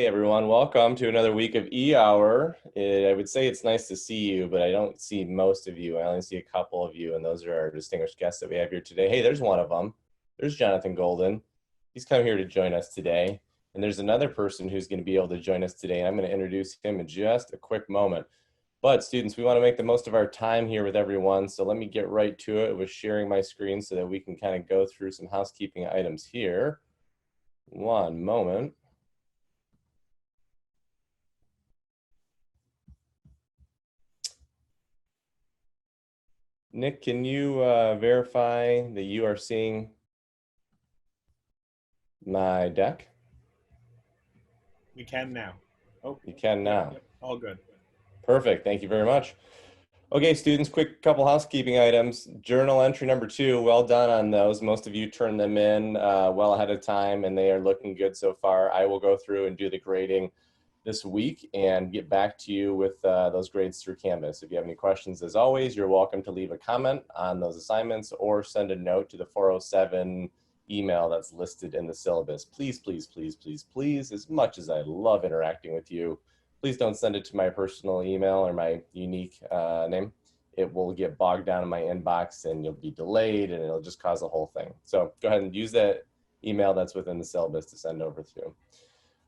Hey everyone, welcome to another week of EHour. I would say it's nice to see you, but I don't see most of you. I only see a couple of you, and those are our distinguished guests that we have here today. Hey, there's one of them. There's Jonathan Golden. He's come here to join us today. And there's another person who's going to be able to join us today, and I'm going to introduce him in just a quick moment. But students, we want to make the most of our time here with everyone, so let me get right to it with sharing my screen so that we can kind of go through some housekeeping items here. One moment. Nick, can you verify that you are seeing my deck? We can now. Oh, you can now. Yep, all good. Perfect. Thank you very much. Okay, students, quick couple housekeeping items. Journal entry number 2, well done on those. Most of you turned them in well ahead of time, and they are looking good so far. I will go through and do the grading this week and get back to you with those grades through Canvas. If you have any questions, as always, you're welcome to leave a comment on those assignments or send a note to the 407 email that's listed in the syllabus. Please, please, please, please, please, as much as I love interacting with you, please don't send it to my personal email or my unique name. It will get bogged down in my inbox and you'll be delayed and it'll just cause a whole thing. So go ahead and use that email that's within the syllabus to send over to.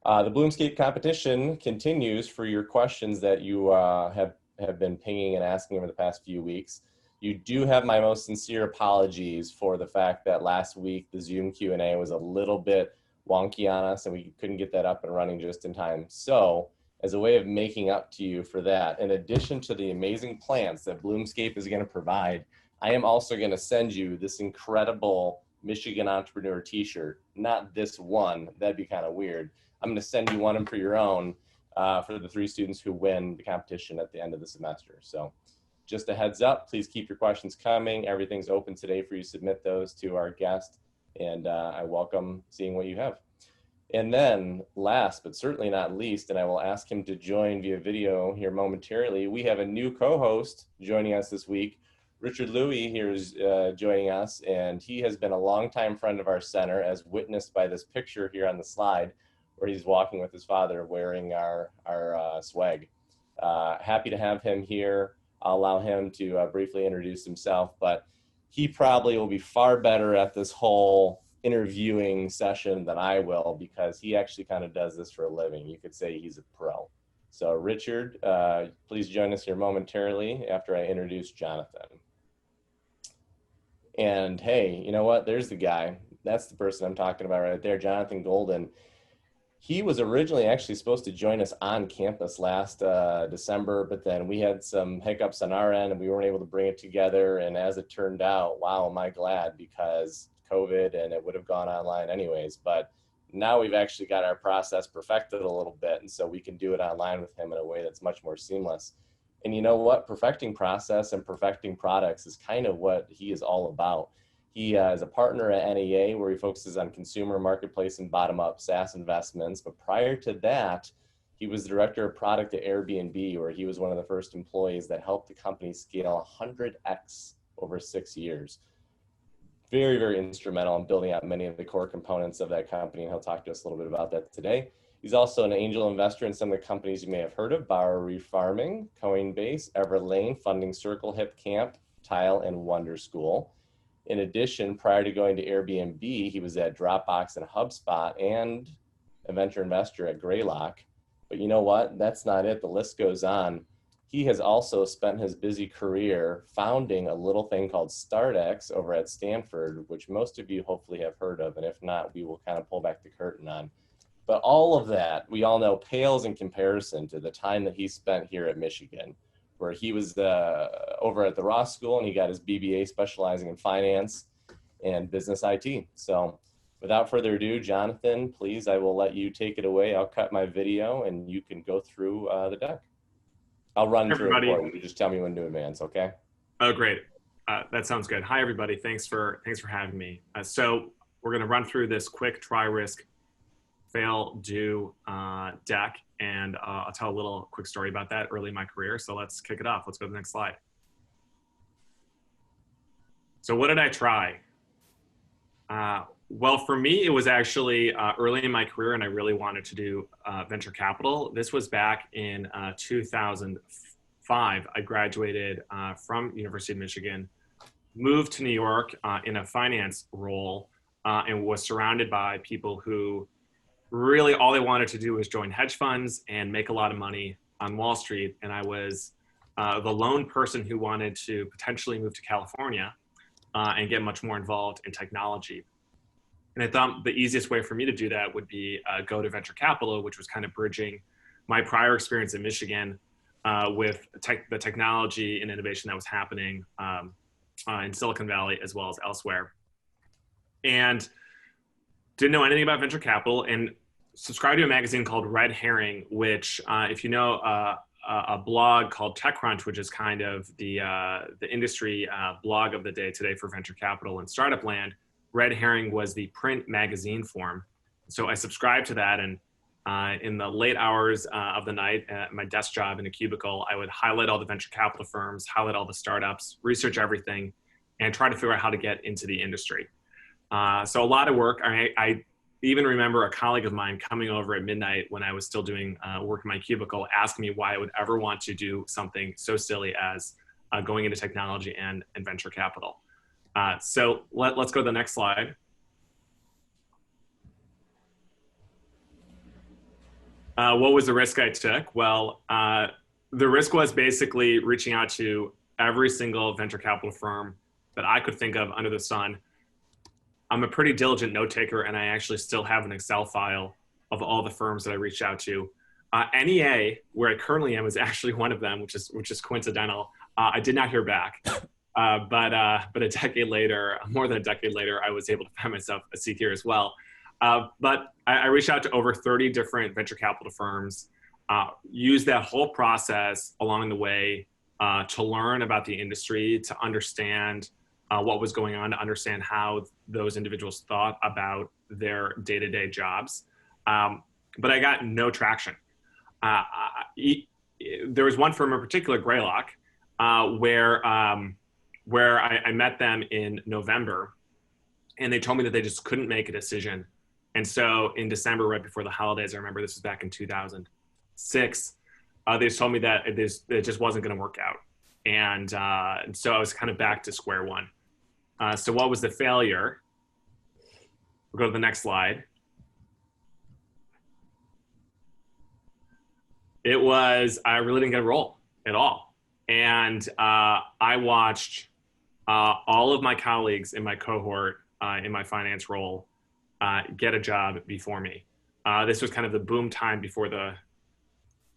The Bloomscape competition continues for your questions that you have been pinging and asking over the past few weeks. You do have my most sincere apologies for the fact that last week the Zoom Q&A was a little bit wonky on us and we couldn't get that up and running just in time. So as a way of making up to you for that, in addition to the amazing plans that Bloomscape is going to provide, I am also going to send you this incredible Michigan Entrepreneur t-shirt. Not this one, that'd be kind of weird. I'm going to send you one for your own for the 3 students who win the competition at the end of the semester. So just a heads up, please keep your questions coming. Everything's open today for you to submit those to our guest, and I welcome seeing what you have. And then last but certainly not least, and I will ask him to join via video here momentarily, we have a new co-host joining us this week. Richard Louie here is joining us, and he has been a longtime friend of our center, as witnessed by this picture here on the slide, where he's walking with his father wearing our swag. Happy to have him here. I'll allow him to briefly introduce himself, but he probably will be far better at this whole interviewing session than I will, because he actually kind of does this for a living. You could say he's a pro. So Richard, please join us here momentarily after I introduce Jonathan. And hey, you know what? There's the guy. That's the person I'm talking about right there, Jonathan Golden. He was originally actually supposed to join us on campus last December, but then we had some hiccups on our end and we weren't able to bring it together. And as it turned out, wow, am I glad, because COVID and it would have gone online anyways. But now we've actually got our process perfected a little bit, and so we can do it online with him in a way that's much more seamless. And you know what? Perfecting process and perfecting products is kind of what he is all about. He is a partner at NEA, where he focuses on consumer, marketplace, and bottom-up SaaS investments. But prior to that, he was the director of product at Airbnb, where he was one of the first employees that helped the company scale 100x over 6 years. Very, very instrumental in building out many of the core components of that company, and he'll talk to us a little bit about that today. He's also an angel investor in some of the companies you may have heard of: Bowery Farming, Coinbase, Everlane, Funding Circle, Hip Camp, Tile, and Wonder School. In addition, prior to going to Airbnb, he was at Dropbox and HubSpot and a venture investor at Greylock. But you know what? That's not it. The list goes on. He has also spent his busy career founding a little thing called StartX over at Stanford, which most of you hopefully have heard of. And if not, we will kind of pull back the curtain on. But all of that, we all know, pales in comparison to the time that he spent here at Michigan, where he was over at the Ross School and he got his BBA specializing in finance and business IT. So without further ado, Jonathan, please, I will let you take it away. I'll cut my video and you can go through the deck. I'll run through it for you. You just tell me when to advance, okay? Oh, great. That sounds good. Hi, everybody. Thanks for having me. So we're going to run through this quick try, risk, fail, do deck, and I'll tell a little quick story about that early in my career. So let's kick it off. Let's go to the next slide. So what did I try? Well, for me, it was actually early in my career, and I really wanted to do venture capital. This was back in 2005. I graduated from University of Michigan, moved to New York in a finance role, and was surrounded by people who really all they wanted to do was join hedge funds and make a lot of money on Wall Street. And I was the lone person who wanted to potentially move to California and get much more involved in technology. And I thought the easiest way for me to do that would be go to venture capital, which was kind of bridging my prior experience in Michigan with the technology and innovation that was happening in Silicon Valley as well as elsewhere. And didn't know anything about venture capital, and subscribed to a magazine called Red Herring, which if you know a blog called TechCrunch, which is kind of the industry blog of the day today for venture capital and startup land, Red Herring was the print magazine form. So I subscribed to that, and in the late hours of the night at my desk job in a cubicle, I would highlight all the venture capital firms, highlight all the startups, research everything, and try to figure out how to get into the industry. So a lot of work. I even remember a colleague of mine coming over at midnight when I was still doing work in my cubicle, asking me why I would ever want to do something so silly as going into technology and venture capital. So let's go to the next slide. What was the risk I took? Well, the risk was basically reaching out to every single venture capital firm that I could think of under the sun. I'm a pretty diligent note taker, and I actually still have an Excel file of all the firms that I reached out to. NEA, where I currently am, is actually one of them, which is coincidental. I did not hear back, but a decade later, more than a decade later, I was able to find myself a seat here as well. But I reached out to over 30 different venture capital firms, used that whole process along the way to learn about the industry, to understand what was going on, to understand how those individuals thought about their day-to-day jobs. But I got no traction. There was one firm in particular, Greylock, where I met them in November, and they told me that they just couldn't make a decision. And so in December, right before the holidays, I remember this was back in 2006, they just told me that it just wasn't going to work out. And so I was kind of back to square one. So what was the failure? We'll go to the next slide. It was, I really didn't get a role at all. And I watched all of my colleagues in my cohort in my finance role get a job before me. This was kind of the boom time before the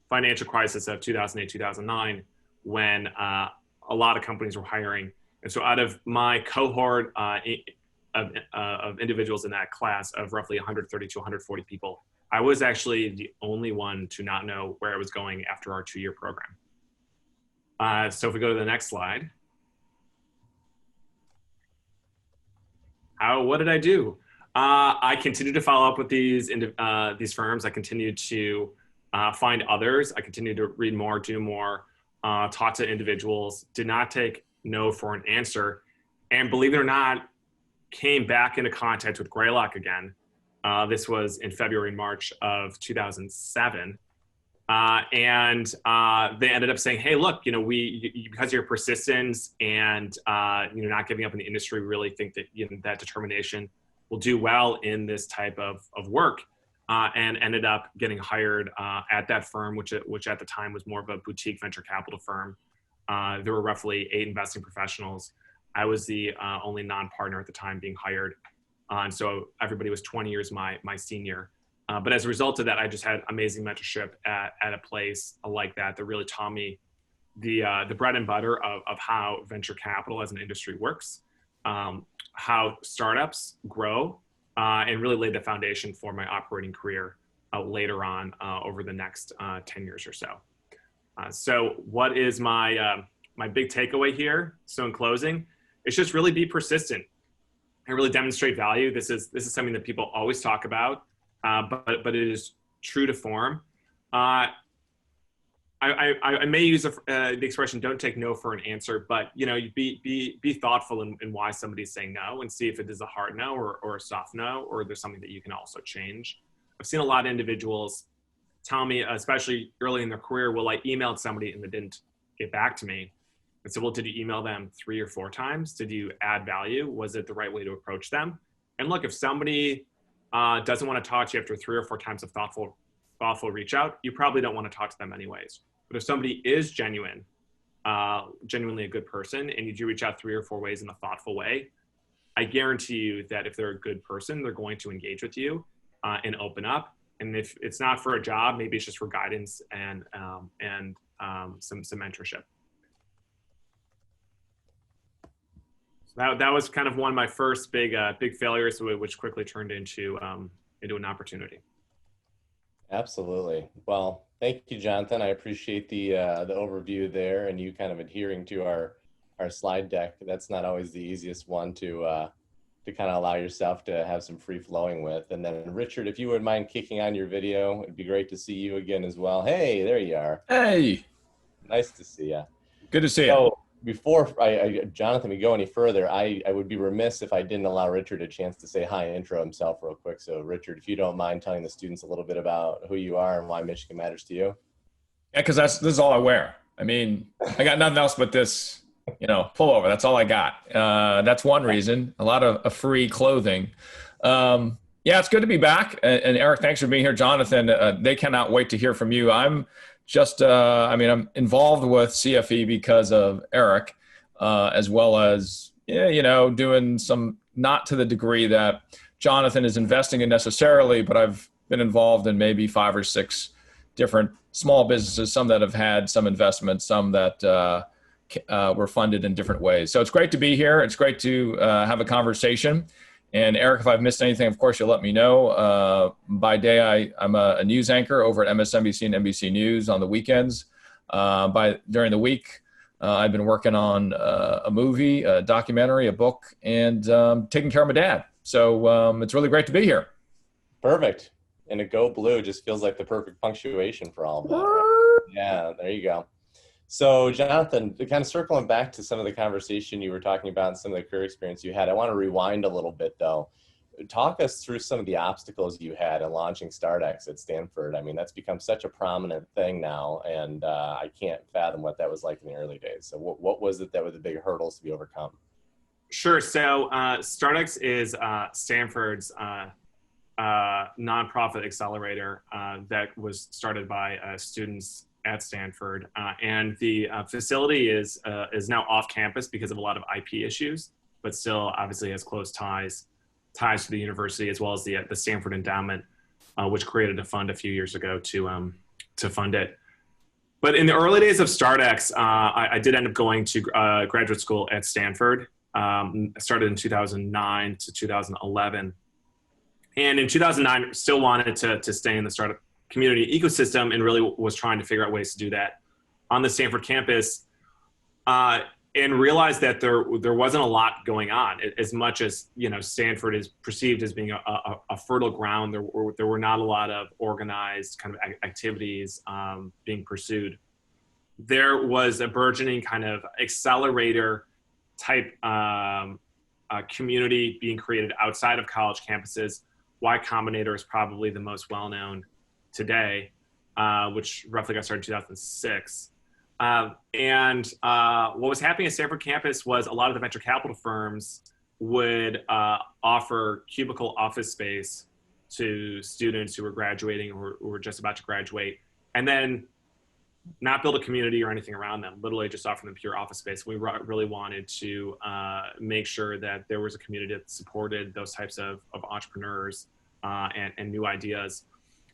financial crisis of 2008, 2009, when a lot of companies were hiring. And so out of my cohort of individuals in that class of roughly 130 to 140 people, I was actually the only one to not know where I was going after our 2-year program. So if we go to the next slide. What did I do? I continued to follow up with these firms. I continued to find others. I continued to read more, do more, talk to individuals, did not take no for an answer. And believe it or not, came back into contact with Greylock again. This was in February and March of 2007. And they ended up saying, hey, look, because of your persistence and not giving up in the industry, we really think that that determination will do well in this type of work. And ended up getting hired at that firm, which at the time was more of a boutique venture capital firm. There were roughly 8 investing professionals. I was the only non-partner at the time being hired. And so everybody was 20 years my senior. But as a result of that, I just had amazing mentorship at a place like that really taught me the bread and butter of how venture capital as an industry works, how startups grow, and really laid the foundation for my operating career later on over the next 10 years or so. So what is my big takeaway here? So in closing, it's just really be persistent and really demonstrate value. This is something that people always talk about, but it is true to form. I may use the expression "don't take no for an answer," but you know, you be thoughtful in why somebody's saying no, and see if it is a hard no or a soft no, or there's something that you can also change. I've seen a lot of individuals tell me, especially early in their career, well, I emailed somebody and they didn't get back to me. I said, well, did you email them 3 or 4 times? Did you add value? Was it the right way to approach them? And look, if somebody doesn't want to talk to you after 3 or 4 times of thoughtful reach out, you probably don't want to talk to them anyways. But if somebody is genuinely a good person, and you do reach out 3 or 4 ways in a thoughtful way, I guarantee you that if they're a good person, they're going to engage with you and open up. And if it's not for a job, maybe it's just for guidance and some mentorship. So that was kind of one of my first big failures, which quickly turned into an opportunity. Absolutely. Well, thank you, Jonathan. I appreciate the overview there, and you kind of adhering to our slide deck. That's not always the easiest one to kind of allow yourself to have some free flowing with. And then Richard, if you wouldn't mind kicking on your video, it'd be great to see you again as well. Hey, there you are. Hey. Nice to see you. Good to see you. So before Jonathan, we go any further, I would be remiss if I didn't allow Richard a chance to say hi and intro himself real quick. So Richard, if you don't mind telling the students a little bit about who you are and why Michigan matters to you. Yeah, because this is all I wear. I mean, I got nothing else but this, pullover. That's all I got. That's one reason. A lot of free clothing. Yeah, it's good to be back. And Eric, thanks for being here. Jonathan, they cannot wait to hear from you. I'm just, I'm involved with CFE because of Eric, as well as, doing some, not to the degree that Jonathan is investing in necessarily, but I've been involved in maybe 5 or 6 different small businesses, some that have had some investments, some that were funded in different ways. So it's great to be here. It's great to have a conversation. And Eric, if I've missed anything, of course, you'll let me know. By day, I'm a news anchor over at MSNBC and NBC News on the weekends. During the week, I've been working on a movie, a documentary, a book, and taking care of my dad. So it's really great to be here. Perfect. And a go blue just feels like the perfect punctuation for all of that. Right? Yeah, there you go. So Jonathan, kind of circling back to some of the conversation you were talking about and some of the career experience you had, I want to rewind a little bit though. Talk us through some of the obstacles you had in launching StartX at Stanford. I mean, that's become such a prominent thing now, and I can't fathom what that was like in the early days. So what was it that were the big hurdles to be overcome? Sure. So StartX is Stanford's nonprofit accelerator that was started by students at Stanford, and the facility is now off campus because of a lot of IP issues, but still obviously has close ties to the university, as well as the Stanford Endowment, which created a fund a few years ago to fund it. But in the early days of StartX, I did end up going to graduate school at Stanford. I started in 2009 to 2011. And in 2009, still wanted to stay in the startup community ecosystem, and really was trying to figure out ways to do that on the Stanford campus, and realized that there wasn't a lot going on. As much as Stanford is perceived as being a fertile ground, there were not a lot of organized kind of activities being pursued. There was a burgeoning kind of accelerator type community being created outside of college campuses. Y Combinator is probably the most well-known today, which roughly got started in 2006. And what was happening at Stanford campus was a lot of the venture capital firms would offer cubicle office space to students who were graduating or who were just about to graduate, and then not build a community or anything around them, literally just offer them pure office space. We really wanted to make sure that there was a community that supported those types of entrepreneurs and new ideas.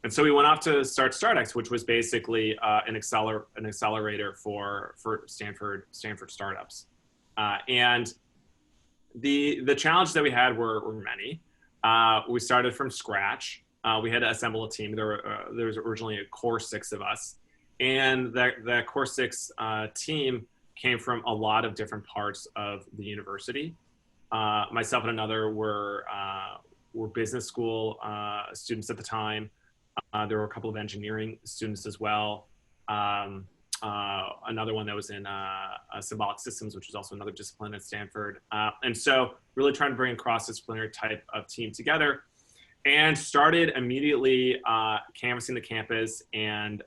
And so we went off to start StartX, which was basically an accelerator for Stanford startups. And the challenges that we had were many. We started from scratch. We had to assemble a team. There was originally a core 6 of us. And that core 6 team came from a lot of different parts of the university. Myself and another were business school students at the time. There were a couple of engineering students as well. another one that was in symbolic systems, which is also another discipline at Stanford. And so really trying to bring a cross-disciplinary type of team together, and started immediately canvassing the campus and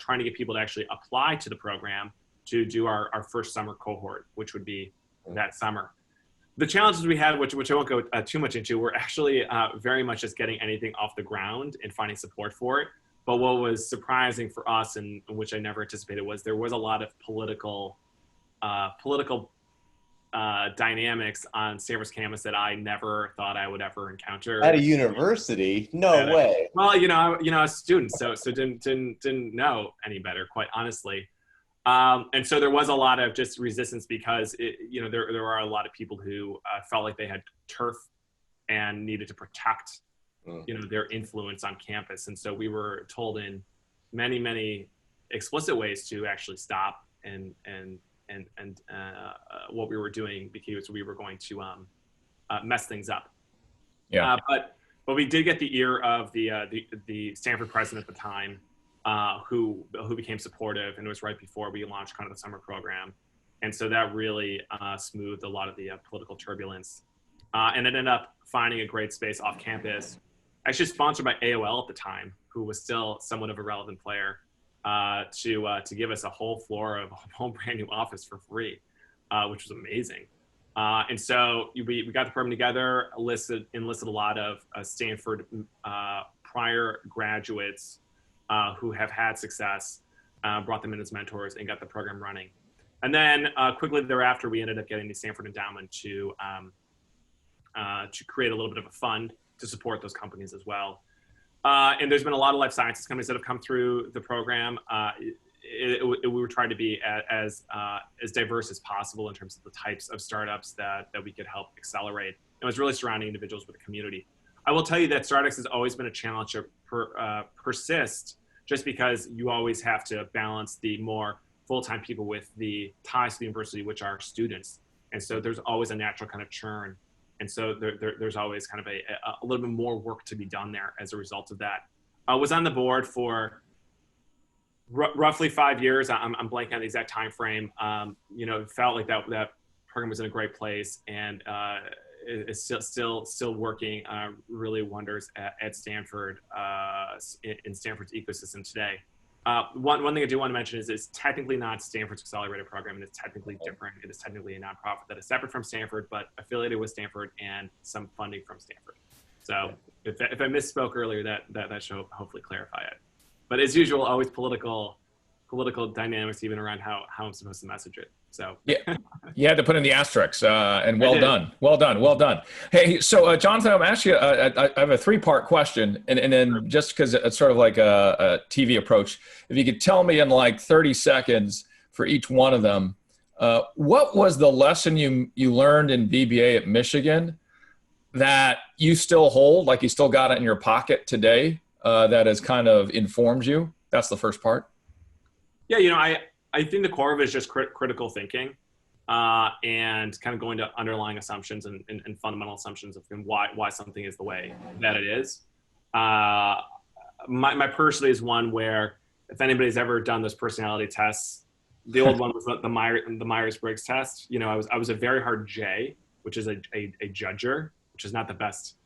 trying to get people to actually apply to the program to do our first summer cohort, which would be that summer. The challenges we had, which I won't go too much into, were actually very much just getting anything off the ground and finding support for it. But what was surprising for us, and which I never anticipated, was there was a lot of political dynamics on Stanford's campus that I never thought I would ever encounter. At a university? No way. Well, I was a student, so didn't know any better, quite honestly. And so there was a lot of just resistance because there are a lot of people who felt like they had turf and needed to protect their influence on campus. And so we were told in many explicit ways to actually stop and what we were doing, because we were going to mess things up. Yeah. But we did get the ear of the Stanford president at the time, who became supportive, and it was right before we launched kind of the summer program. And so that really smoothed a lot of the political turbulence. And it ended up finding a great space off campus, actually sponsored by AOL at the time, who was still somewhat of a relevant player, to give us a whole floor of a whole brand new office for free, which was amazing. And so we got the program together, enlisted a lot of Stanford prior graduates who have had success, brought them in as mentors, and got the program running. And then quickly thereafter, we ended up getting the Stanford Endowment to create a little bit of a fund to support those companies as well. And there's been a lot of life sciences companies that have come through the program. We were trying to be as diverse as possible in terms of the types of startups that we could help accelerate. It was really surrounding individuals with the community. I will tell you that startups has always been a challenge to persist, just because you always have to balance the more full-time people with the ties to the university, which are students. And so there's always a natural kind of churn. And so there's always kind of a little bit more work to be done there as a result of that. I was on the board for roughly 5 years. I'm blanking on the exact time frame. It felt like that program was in a great place, and it's still working really wonders at Stanford, in Stanford's ecosystem today. One thing I do want to mention is it's technically not Stanford's accelerator program, and it's technically different. It is technically a nonprofit that is separate from Stanford, but affiliated with Stanford and some funding from Stanford. So if I misspoke earlier, that should hopefully clarify it. But as usual, always political dynamics, even around how I'm supposed to message it. So yeah, you had to put in the asterisks, and well done. Hey, so Jonathan, I'm asking you, I have a 3-part question, and then just because it's sort of like a TV approach, if you could tell me in like 30 seconds for each one of them, what was the lesson you learned in BBA at Michigan that you still hold, like you still got it in your pocket today, that has kind of informed you? That's the first part. Yeah, I think the core of it is just critical thinking, and kind of going to underlying assumptions and fundamental assumptions of why something is the way that it is. My personally is one where, if anybody's ever done those personality tests, the old one was the Myers-Briggs test. I was a very hard J, which is a judger, which is not the best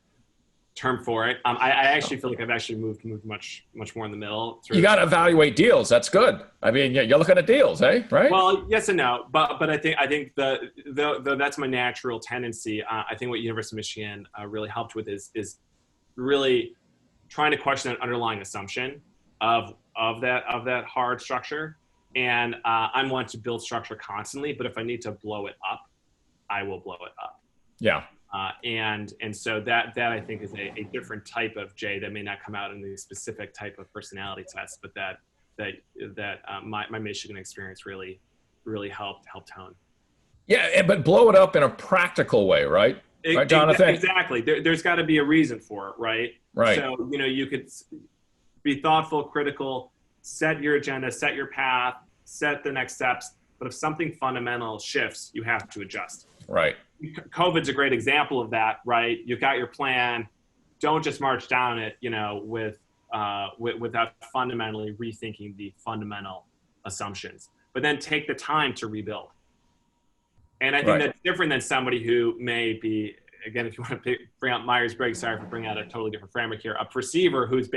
term for it. I actually feel like I've actually moved much more in the middle. You got to evaluate deals. That's good. I mean, you're looking at deals, eh? Right? Well, yes and no, but I think that's my natural tendency. I think what University of Michigan really helped with is really trying to question an underlying assumption of that hard structure. And I'm one to build structure constantly, but if I need to blow it up, I will blow it up. Yeah. And so that I think is a different type of J that may not come out in the specific type of personality test, but that my Michigan experience really helped hone. Yeah, but blow it up in a practical way, right? Right, Jonathan? Exactly. There's got to be a reason for it, right? Right. So you could be thoughtful, critical, set your agenda, set your path, set the next steps. But if something fundamental shifts, you have to adjust. Right. COVID's a great example of that, right? You've got your plan. Don't just march down it, without fundamentally rethinking the fundamental assumptions, but then take the time to rebuild. And I think that's different than somebody who may be, again, if you want to bring out Myers-Briggs, sorry for bringing out a totally different framework here, a perceiver who's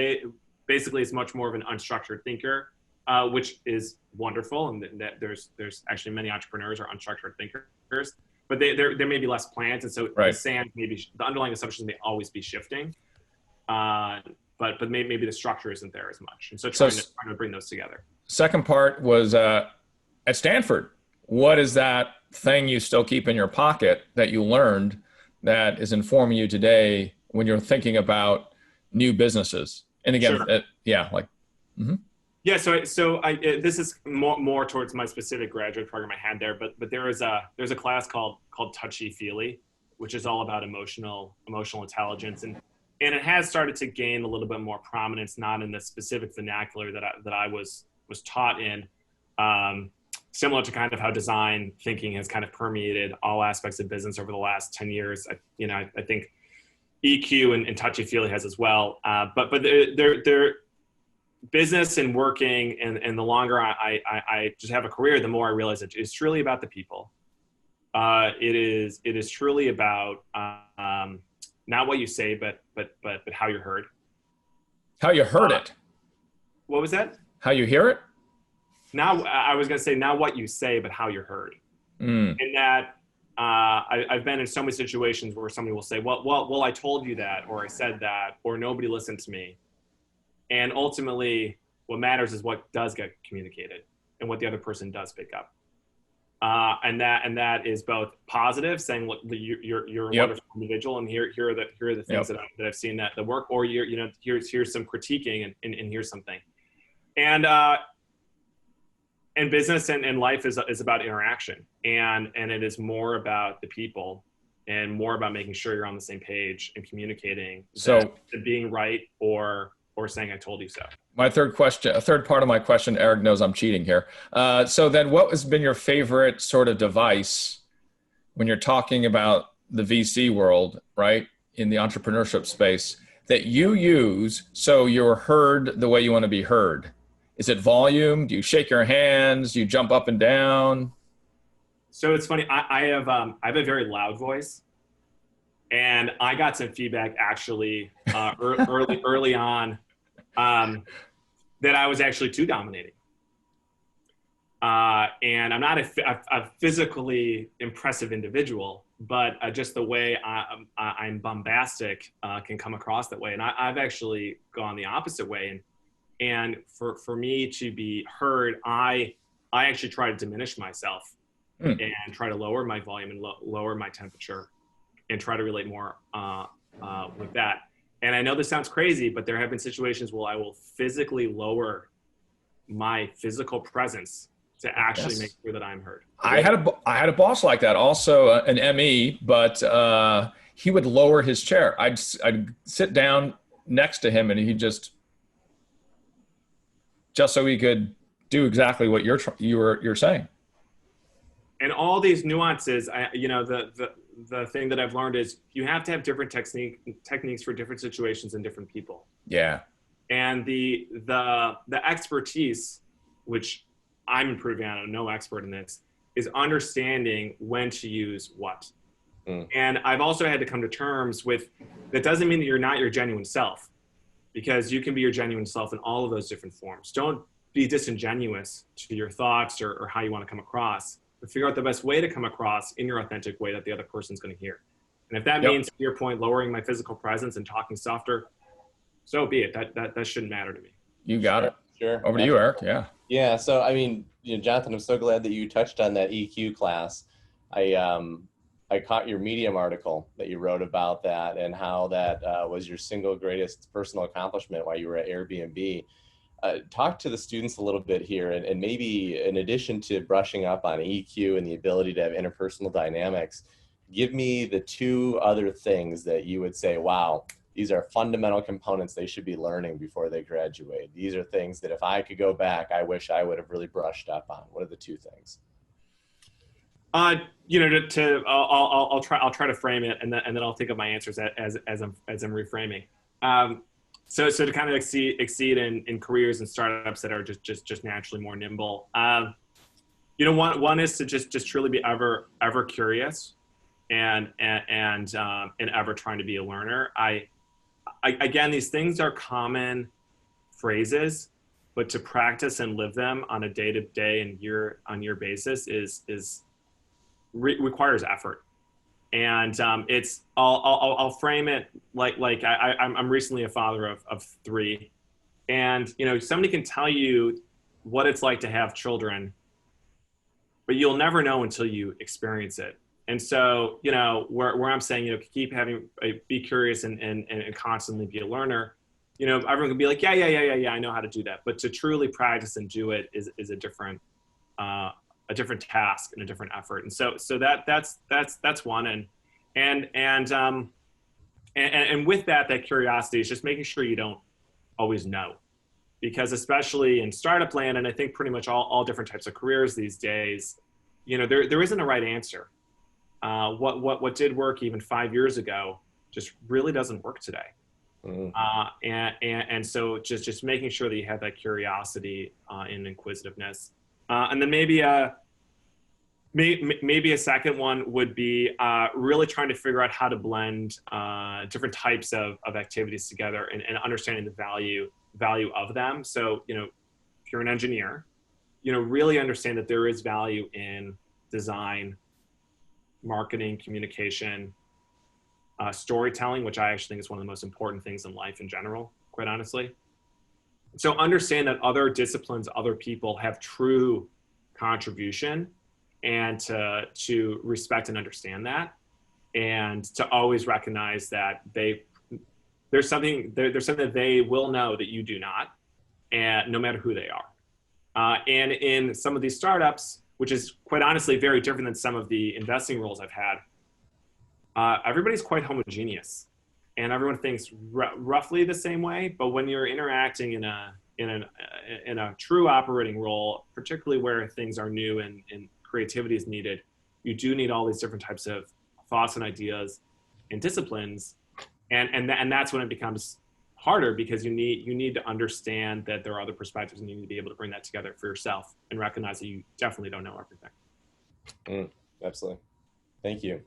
basically is much more of an unstructured thinker, which is wonderful. And that there's actually many entrepreneurs are unstructured thinkers, but there may be less plans. And so the sand, maybe the underlying assumptions may always be shifting, but maybe the structure isn't there as much. And so trying to bring those together. Second part was at Stanford. What is that thing you still keep in your pocket that you learned that is informing you today when you're thinking about new businesses? And again, Sure. Yeah. So this is more towards my specific graduate program I had there, but there's a class called Touchy Feely, which is all about emotional intelligence, and it has started to gain a little bit more prominence, not in the specific vernacular that I was taught in, similar to kind of how design thinking has kind of permeated all aspects of business over the last 10 years. I think EQ and Touchy Feely has as well, but they're business and working, and the longer I just have a career, the more I realize that it's truly about the people. It is truly about not what you say, but how you're heard. How you heard it. What was that? How you hear it? Now, I was going to say not what you say, but how you're heard. And that I've been in so many situations where somebody will say, well, I told you that, or I said that, or nobody listened to me. And ultimately, what matters is what does get communicated and what the other person does pick up. And that is both positive, saying, look, you're a wonderful individual, and here are the things that I've seen that work, or here's some critiquing, and here's something. And business and life is about interaction, and it is more about the people and more about making sure you're on the same page and communicating. So being right or saying I told you so. My third part of my question, Eric knows I'm cheating here. So then what has been your favorite sort of device when you're talking about the VC world, right, in the entrepreneurship space, that you use so you're heard the way you want to be heard? Is it volume? Do you shake your hands? Do you jump up and down? So it's funny. I have a very loud voice, and I got some feedback actually early on that I was actually too dominating. And I'm not a physically impressive individual, but just the way I'm bombastic can come across that way. And I've actually gone the opposite way. And for me to be heard, I actually try to diminish myself and try to lower my volume and lower my temperature and try to relate more with that. And I know this sounds crazy, but there have been situations where I will physically lower my physical presence to actually make sure that I'm heard. I had a boss like that, also an ME, but he would lower his chair. I'd sit down next to him, and he just so he could do exactly what you're saying. And all these nuances, the thing that I've learned is you have to have different techniques for different situations and different people. Yeah. And the expertise, which I'm improving on, I'm no expert in this, is understanding when to use what. And I've also had to come to terms with, that doesn't mean that you're not your genuine self, because you can be your genuine self in all of those different forms. Don't be disingenuous to your thoughts or how you want to come across, but figure out the best way to come across in your authentic way that the other person's going to hear. And if that means, to your point, lowering my physical presence and talking softer, so be it. That shouldn't matter to me. You got it. Sure. Over to you, Eric. Yeah. Yeah. So, I mean, Jonathan, I'm so glad that you touched on that EQ class. I caught your Medium article that you wrote about that and how that was your single greatest personal accomplishment while you were at Airbnb. Talk to the students a little bit here, and maybe in addition to brushing up on EQ and the ability to have interpersonal dynamics, give me the two other things that you would say, wow, these are fundamental components they should be learning before they graduate. These are things that if I could go back, I wish I would have really brushed up on. What are the two things? I'll try to frame it, and then I'll think of my answers as I'm reframing. So to kind of exceed in careers and startups that are just naturally more nimble. One is to just truly be ever curious and ever trying to be a learner. Again, these things are common phrases, but to practice and live them on a day-to-day and year-on-year basis requires effort. And I'll frame it like I'm recently a father of 3, and somebody can tell you what it's like to have children, but you'll never know until you experience it. And so where I'm saying be curious and constantly be a learner. Everyone can be like, yeah, I know how to do that, but to truly practice and do it is a different task and a different effort. And so that's one. And with that curiosity is just making sure you don't always know, because especially in startup land, and I think pretty much all different types of careers these days, there isn't a right answer. What did work even 5 years ago just really doesn't work today. And so just making sure that you have that curiosity and inquisitiveness. And then maybe a second one would be really trying to figure out how to blend different types of activities together and understanding the value of them. So, if you're an engineer, really understand that there is value in design, marketing, communication, storytelling, which I actually think is one of the most important things in life in general, quite honestly. So understand that other disciplines, other people have true contribution, and to respect and understand that, and to always recognize that there's something that they will know that you do not, and no matter who they are. And in some of these startups, which is quite honestly very different than some of the investing roles I've had, everybody's quite homogeneous, and everyone thinks roughly the same way. But when you're interacting in a true operating role, particularly where things are new and creativity is needed, you do need all these different types of thoughts and ideas and disciplines, and that's when it becomes harder, because you need to understand that there are other perspectives, and you need to be able to bring that together for yourself and recognize that you definitely don't know everything. Absolutely. Thank you.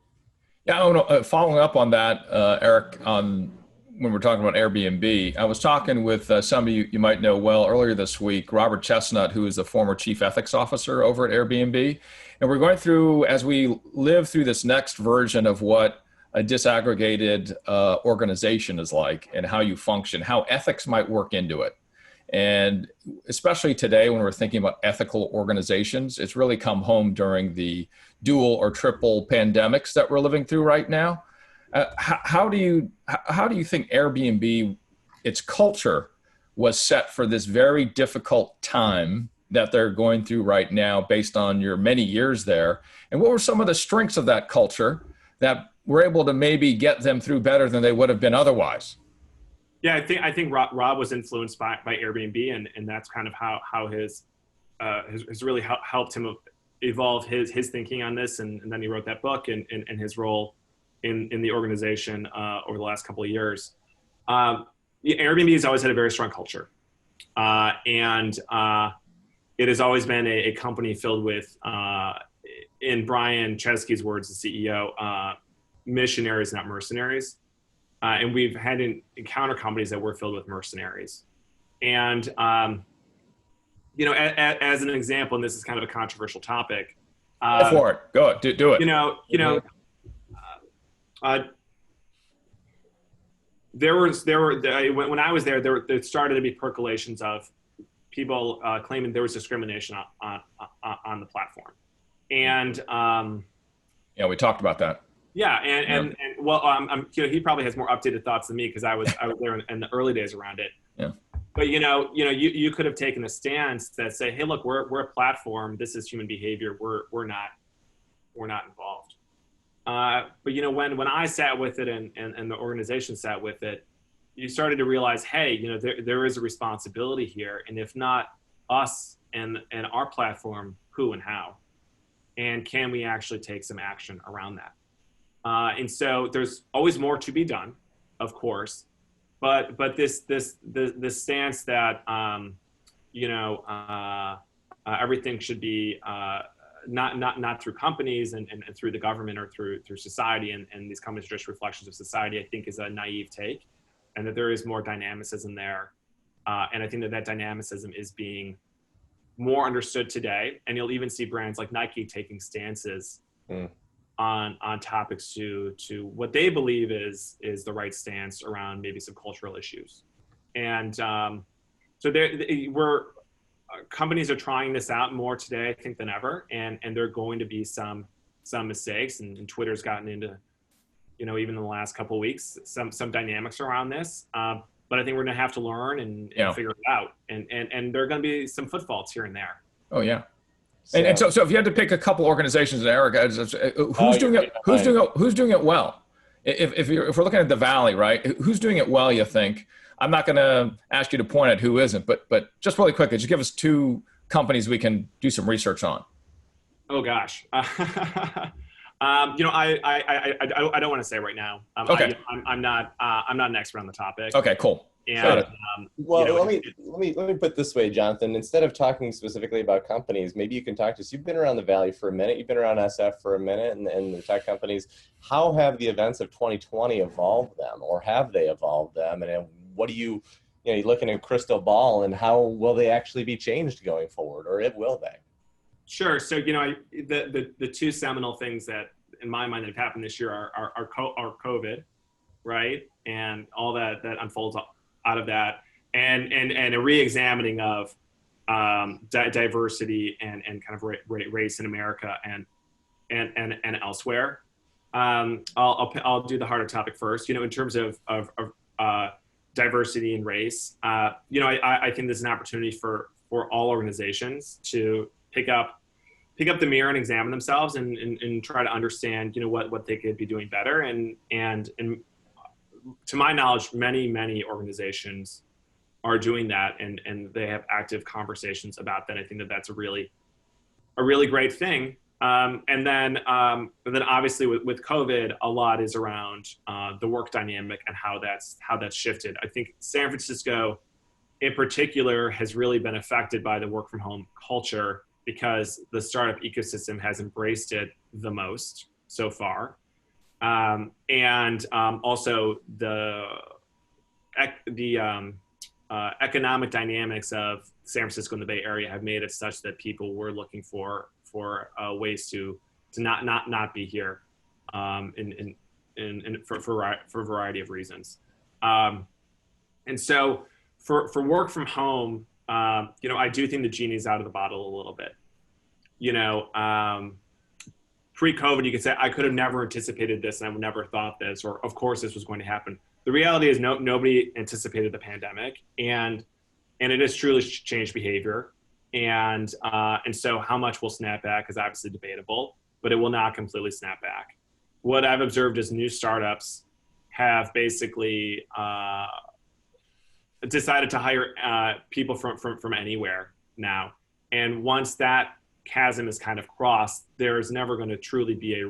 Yeah, following up on that, Eric, when we're talking about Airbnb, I was talking with somebody you might know well earlier this week, Robert Chestnut, who is the former chief ethics officer over at Airbnb. And we're going through, as we live through this next version of what a disaggregated organization is like and how you function, how ethics might work into it. And especially today, when we're thinking about ethical organizations, it's really come home during the dual or triple pandemics that we're living through right now. How do you think Airbnb, its culture, was set for this very difficult time that they're going through right now, based on your many years there? And what were some of the strengths of that culture that were able to maybe get them through better than they would have been otherwise? Yeah, I think Rob was influenced by Airbnb, and that's kind of how his really helped him evolve his thinking on this, and then he wrote that book and his role in the organization over the last couple of years. Airbnb has always had a very strong culture, and it has always been a company filled with, in Brian Chesky's words, the CEO, missionaries, not mercenaries. And we've had to encounter companies that were filled with mercenaries. And, as an example, and this is kind of a controversial topic. Go for it. Go do it. When I was there started to be percolations of people claiming there was discrimination on the platform. And yeah, we talked about that. Yeah, and well, he probably has more updated thoughts than me, because I was there in the early days around it. Yeah. But you could have taken a stance that say, hey, look, we're a platform. This is human behavior. We're not involved. But when I sat with it and the organization sat with it, you started to realize, hey, there is a responsibility here, and if not us and our platform, who and how, and can we actually take some action around that? And so there's always more to be done, of course, but this stance that everything should be not through companies and through the government or through society, and these companies are just reflections of society, I think is a naive take, and that there is more dynamicism there. And I think that dynamicism is being more understood today. And you'll even see brands like Nike taking stances on topics to what they believe is the right stance around maybe some cultural issues. And so companies are trying this out more today, I think, than ever. And there are going to be some mistakes, and Twitter's gotten into, even in the last couple of weeks, some dynamics around this. But I think we're going to have to learn and figure it out. And there are going to be some footfalls here and there. Oh, yeah. And so if you had to pick a couple organizations, Eric, who's doing it well? If we're looking at the Valley, right? Who's doing it well, you think? I'm not going to ask you to point at who isn't, but just really quickly, just give us two companies we can do some research on. Oh gosh. I don't want to say right now. Okay. I'm not an expert on the topic. Okay, cool. And, let me put it this way, Jonathan. Instead of talking specifically about companies, maybe you can talk to us. You've been around the Valley for a minute. You've been around SF for a minute, and the tech companies. How have the events of 2020 evolved them, or have they evolved them? And what do you're looking at a crystal ball, and how will they actually be changed going forward, or will they? Sure. So the two seminal things that in my mind that have happened this year are COVID, right, and all that unfolds out of that, and a re-examining of diversity and kind of race in America and elsewhere. I'll do the harder topic first. In terms of diversity and race, I think there's an opportunity for all organizations to pick up the mirror and examine themselves and try to understand what they could be doing better, and to my knowledge, many organizations are doing that, and they have active conversations about that. I think that that's a really great thing. And then obviously with COVID, a lot is around the work dynamic and how that's shifted. I think San Francisco in particular has really been affected by the work from home culture because the startup ecosystem has embraced it the most so far. And also the economic dynamics of San Francisco and the Bay Area have made it such that people were looking for ways to not be here, for a variety of reasons. And so for work from home, I do think the genie's out of the bottle a little bit. Pre-COVID, you could say, I could have never anticipated this and I would never thought this, or of course this was going to happen. The reality is nobody anticipated the pandemic, and it has truly changed behavior. And so how much will snap back is obviously debatable, but it will not completely snap back. What I've observed is new startups have basically decided to hire people from anywhere now. And once that chasm is kind of crossed, there's never going to truly be a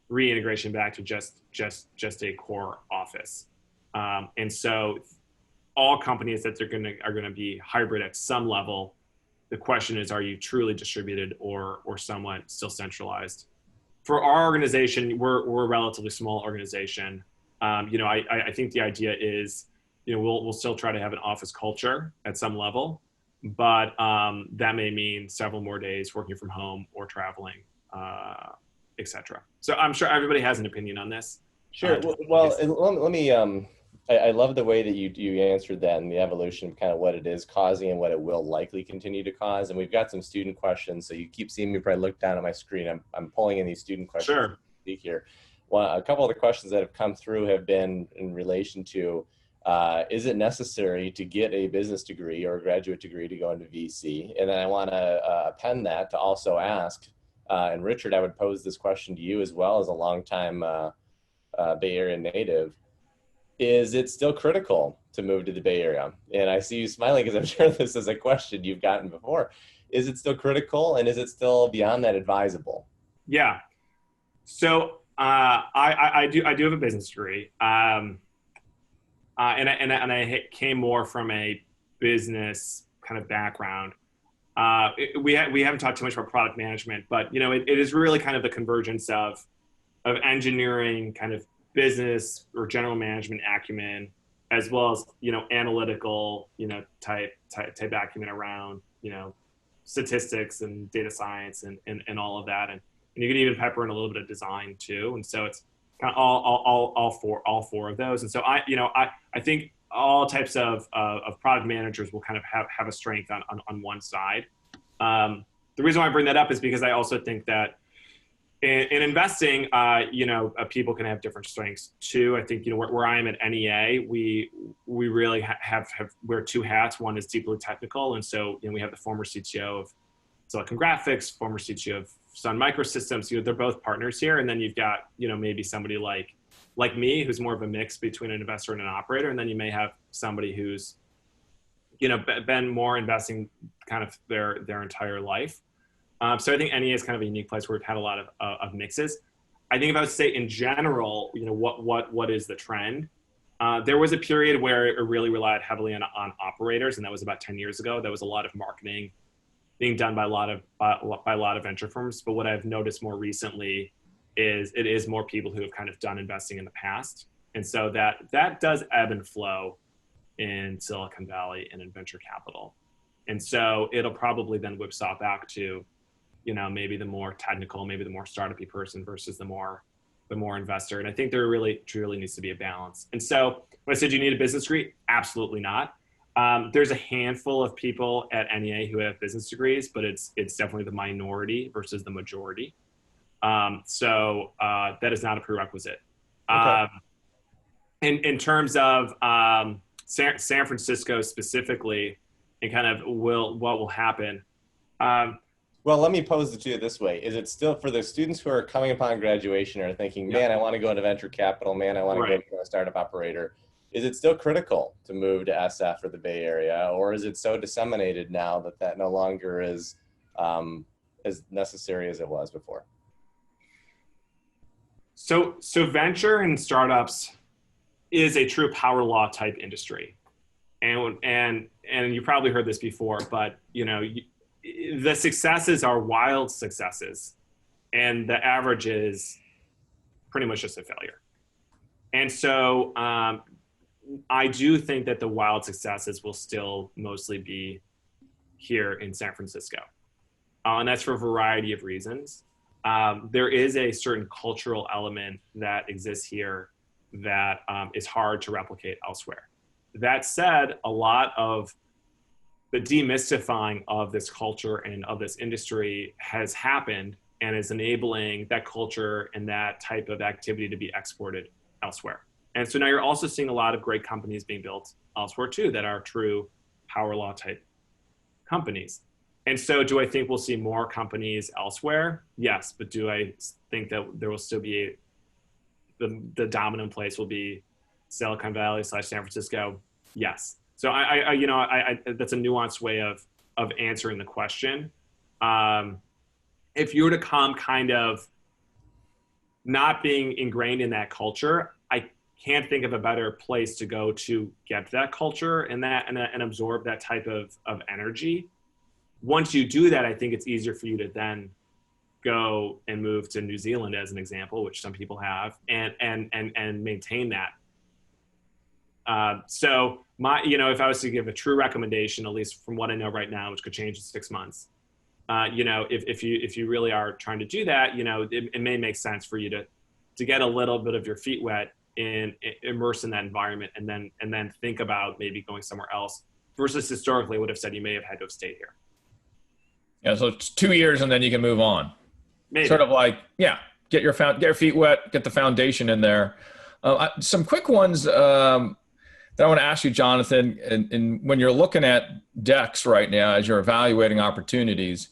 reintegration back to just a core office. And so all companies that are going to be hybrid at some level. The question is, are you truly distributed or somewhat still centralized? For our organization, we're a relatively small organization. I think the idea is, we'll still try to have an office culture at some level, but that may mean several more days working from home or traveling, et cetera. So I'm sure everybody has an opinion on this. Sure. Well, let me, I love the way that you answered that and the evolution of kind of what it is causing and what it will likely continue to cause. And we've got some student questions. So you keep seeing me probably look down at my screen. I'm pulling in these student questions. Sure. Speak here. Well, a couple of the questions that have come through have been in relation to, is it necessary to get a business degree or a graduate degree to go into VC? And then I want to append that to also ask, and Richard, I would pose this question to you as well as a longtime Bay Area native. Is it still critical to move to the Bay Area? And I see you smiling because I'm sure this is a question you've gotten before. Is it still critical, and is it still beyond that advisable? Yeah. So I do have a business degree. I came more from a business kind of background. We haven't talked too much about product management, but it is really kind of the convergence of engineering, kind of business or general management acumen, as well as analytical type acumen around statistics and data science and all of that, and you can even pepper in a little bit of design too. And so it's kind of all four of those. And so I think all types of product managers will kind of have a strength on one side. The reason why I bring that up is because I also think that in investing, people can have different strengths too. I think where I am at NEA, we really have wear two hats. One is deeply technical, and so we have the former CTO of Silicon Graphics, former CTO of Sun Microsystems. They're both partners here, and then you've got maybe somebody like me, who's more of a mix between an investor and an operator, and then you may have somebody who's been more investing kind of their entire life. So I think NEA is kind of a unique place where we've had a lot of mixes. I think if I would say in general, what is the trend? There was a period where it really relied heavily on operators, and that was about 10 years ago. There was a lot of marketing being done by a lot of venture firms. But what I've noticed more recently is it is more people who have kind of done investing in the past, and so that does ebb and flow in Silicon Valley and in venture capital, and so it'll probably then whipsaw back to maybe the more technical, maybe the more startup-y person versus the more investor. And I think there really truly needs to be a balance. And so when I said you need a business degree, absolutely not. There's a handful of people at NEA who have business degrees, but it's definitely the minority versus the majority. So that is not a prerequisite. Okay. In terms of San Francisco specifically, and kind of what will happen. Well, let me pose it to you this way. Is it still, for the students who are coming upon graduation or thinking, man, I want to go into venture capital, man, I want to go become a startup operator, is it still critical to move to SF or the Bay Area, or is it so disseminated now that no longer is as necessary as it was before? So venture and startups is a true power law type industry. And you probably heard this before, but the successes are wild successes, and the average is pretty much just a failure. And so I do think that the wild successes will still mostly be here in San Francisco. And that's for a variety of reasons. There is a certain cultural element that exists here that is hard to replicate elsewhere. That said, a lot of the demystifying of this culture and of this industry has happened and is enabling that culture and that type of activity to be exported elsewhere. And so now you're also seeing a lot of great companies being built elsewhere too that are true power law type companies. And so do I think we'll see more companies elsewhere? Yes, but do I think that there will still be the dominant place will be Silicon Valley / San Francisco? Yes. So I that's a nuanced way of answering the question. If you were to come kind of not being ingrained in that culture, I can't think of a better place to go to get that culture and absorb that type of energy. Once you do that, I think it's easier for you to then go and move to New Zealand as an example, which some people have, and maintain that. So if I was to give a true recommendation, at least from what I know right now, which could change in 6 months, if you really are trying to do that, it may make sense for you to get a little bit of your feet wet and immerse in that environment, and then think about maybe going somewhere else versus historically would have said you may have had to have stayed here. Yeah, so it's 2 years and then you can move on. Maybe. Sort of like, get your feet wet, get the foundation in there. Some quick ones that I want to ask you, Jonathan, and when you're looking at decks right now as you're evaluating opportunities,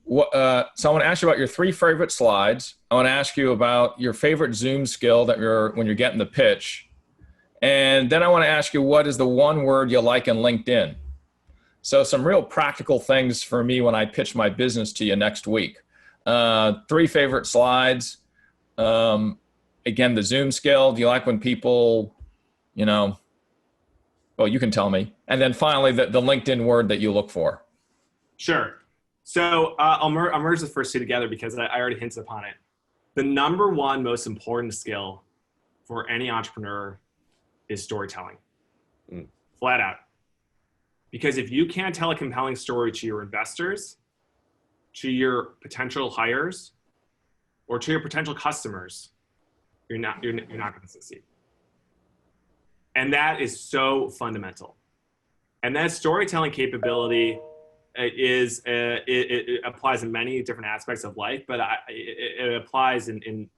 so I want to ask you about your 3 favorite slides. I want to ask you about your favorite Zoom skill when you're getting the pitch. And then I want to ask you, what is the one word you like in LinkedIn? So some real practical things for me when I pitch my business to you next week. 3 favorite slides. Again, the Zoom skill. Do you like when people, Well, you can tell me. And then finally, the LinkedIn word that you look for. Sure. So I'll merge the first two together because I already hinted upon it. The number one most important skill for any entrepreneur is storytelling. Flat out. Because if you can't tell a compelling story to your investors, to your potential hires, or to your potential customers, you're not going to succeed. And that is so fundamental. And that storytelling capability it applies in many different aspects of life, but it applies in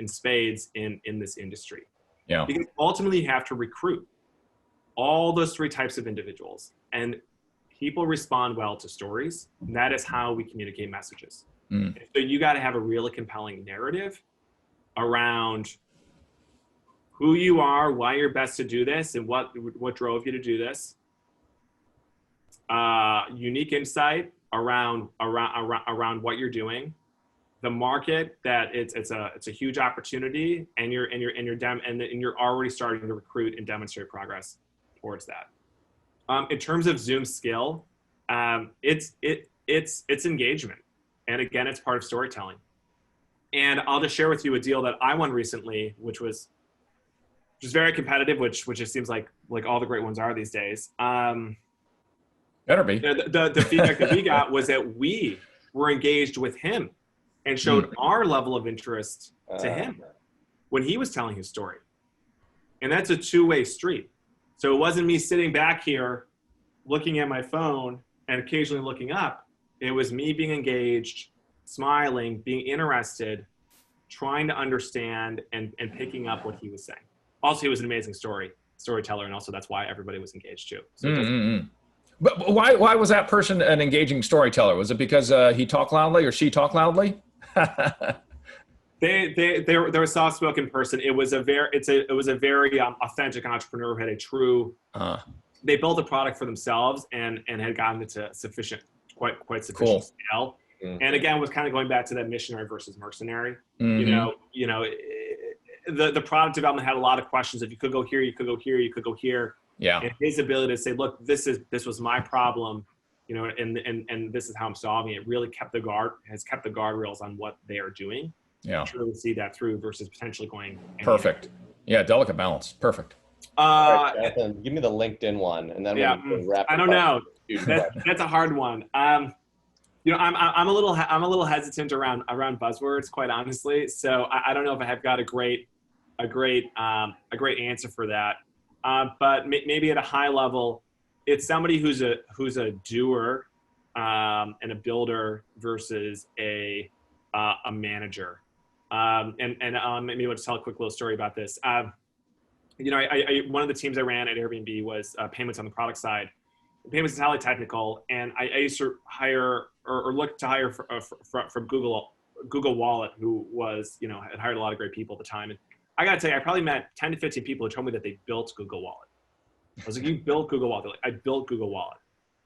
spades in this industry. Yeah. Because ultimately you have to recruit all those three types of individuals, and people respond well to stories. And that is how we communicate messages. So you got to have a really compelling narrative around who you are, why you're best to do this, and what drove you to do this. Unique insight around what you're doing, the market that it's a huge opportunity, and you're already starting to recruit and demonstrate progress towards that. In terms of Zoom's skill, it's engagement, and again, it's part of storytelling. And I'll just share with you a deal that I won recently, which was just very competitive, which it seems like all the great ones are these days. Better be. The feedback that we got was that we were engaged with him and showed our level of interest to him when he was telling his story. And that's a two-way street. So it wasn't me sitting back here looking at my phone and occasionally looking up. It was me being engaged, smiling, being interested, trying to understand and picking up what he was saying. Also, he was an amazing storyteller, and also that's why everybody was engaged too. So But why was that person an engaging storyteller? Was it because he talked loudly or she talked loudly? They're a soft-spoken person. It was a very authentic entrepreneur who had a true. They built a product for themselves and had gotten it to quite sufficient scale. And again, was kind of going back to that missionary versus mercenary. The product development had a lot of questions. If you could go here, you could go here, you could go here. Yeah. And his ability to say, look, this was my problem, and this is how I'm solving it, really has kept the guardrails on what they are doing. Yeah. To really see that through versus potentially going. Perfect. Yeah. Delicate balance. Perfect. All right, Jonathan, give me the LinkedIn one, and then we'll wrap. I don't know. That's a hard one. I'm a little hesitant around buzzwords, quite honestly. So I don't know if I have got a great answer for that. But maybe at a high level, it's somebody who's a doer and a builder versus a manager. Maybe I'll just tell a quick little story about this. One of the teams I ran at Airbnb was payments on the product side. Payments is highly technical, and I used to hire or look to hire from Google Wallet, who was had hired a lot of great people at the time. And I got to tell you, I probably met 10 to 15 people who told me that they built Google Wallet. I was like, you built Google Wallet? They're like, I built Google Wallet.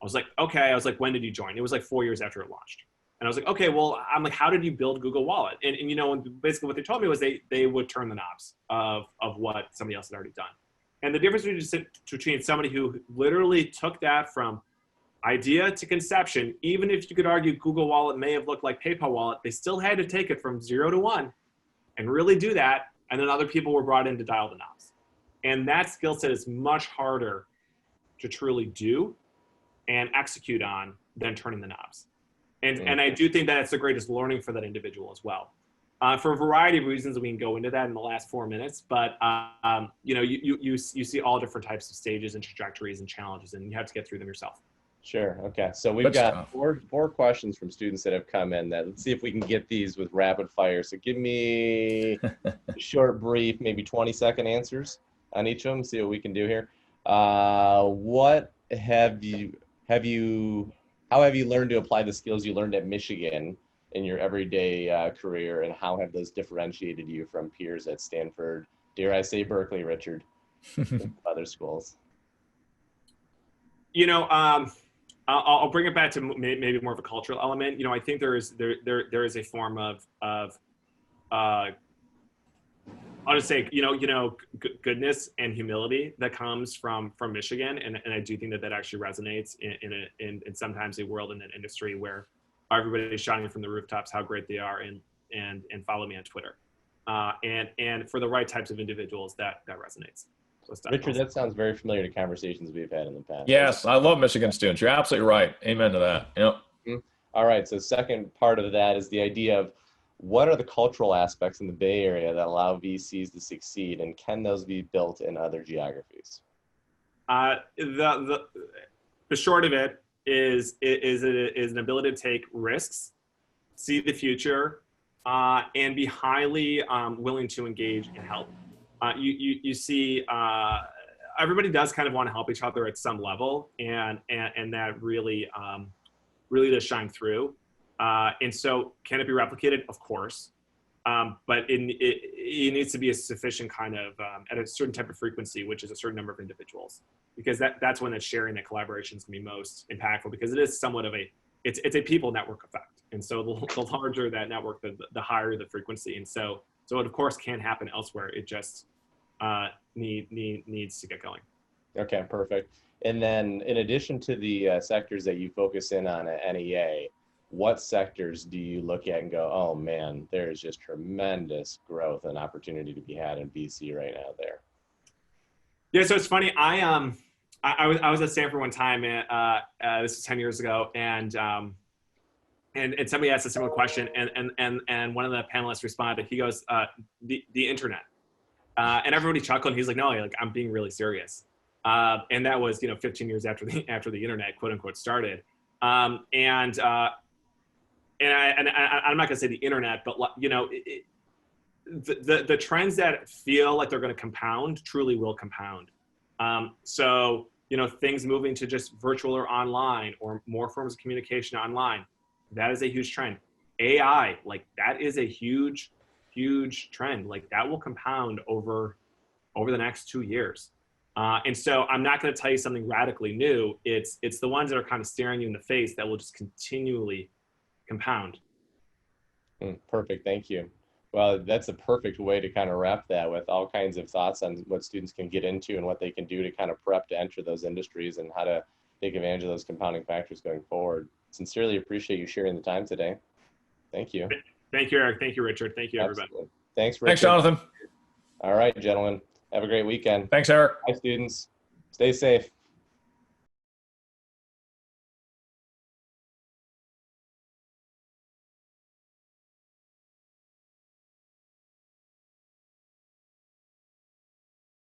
I was like, okay. I was like, when did you join? It was like 4 years after it launched. And I was like, okay, well, I'm like, how did you build Google Wallet? And basically what they told me was they would turn the knobs of what somebody else had already done. And the difference between somebody who literally took that from idea to conception, even if you could argue Google Wallet may have looked like PayPal Wallet, they still had to take it from 0 to 1 and really do that. And then other people were brought in to dial the knobs. And that skill set is much harder to truly do and execute on than turning the knobs. And I do think that it's the greatest learning for that individual as well. For a variety of reasons, we can go into that in the last 4 minutes, but you see all different types of stages and trajectories and challenges, and you have to get through them yourself. Sure. Okay. So we've got four questions from students that have come in. Let's see if we can get these with rapid fire. So give me a short, brief, maybe 20-second answers on each of them. See what we can do here. What have you how have you learned to apply the skills you learned at Michigan in your everyday career, and how have those differentiated you from peers at Stanford, dare I say Berkeley, Richard, other schools? I'll bring it back to maybe more of a cultural element. I think there is a form of I'll just say, goodness and humility that comes from Michigan, and I do think that actually resonates in sometimes a world in an industry where everybody's shouting from the rooftops how great they are, and follow me on Twitter, and for the right types of individuals that resonates. So Richard, that sounds very familiar to conversations we've had in the past. Yes, I love Michigan students. You're absolutely right. Amen to that. Yep. All right. So second part of that is the idea of what are the cultural aspects in the Bay Area that allow VCs to succeed, and can those be built in other geographies? The short of it is an ability to take risks, see the future, and be highly willing to engage and help. You see, everybody does kind of want to help each other at some level, and that really does shine through. And so, can it be replicated? Of course, but it needs to be a sufficient kind of at a certain type of frequency, which is a certain number of individuals, because that's when that sharing, that collaboration is going to be most impactful, because it is somewhat of it's a people network effect, and so the larger that network, the higher the frequency, and so it of course can happen elsewhere. It just needs to get going. Okay, perfect. And then in addition to the sectors that you focus in on at NEA, what sectors do you look at and go, oh man, there is just tremendous growth and opportunity to be had in VC right now there? Yeah, so it's funny. I was at Stanford one time, this was 10 years ago, and somebody asked a similar question, and one of the panelists responded. He goes, the internet, and everybody chuckled. And he's like, no, I'm being really serious. And that was 15 years after the internet, quote unquote, started. And I'm not going to say the internet, but the trends that feel like they're going to compound truly will compound. So things moving to just virtual or online, or more forms of communication online, that is a huge trend. AI, that is a huge trend. That will compound over the next 2 years. And so I'm not going to tell you something radically new. It's the ones that are kind of staring you in the face that will just continually compound. Perfect. Thank you. Well, that's a perfect way to kind of wrap that, with all kinds of thoughts on what students can get into and what they can do to kind of prep to enter those industries, and how to take advantage of those compounding factors going forward. Sincerely appreciate you sharing the time today. Thank you. Thank you, Eric. Thank you, Richard. Thank you, everybody. Absolutely. Thanks, Richard. Thanks, Jonathan. All right, gentlemen. Have a great weekend. Thanks, Eric. Bye, students. Stay safe.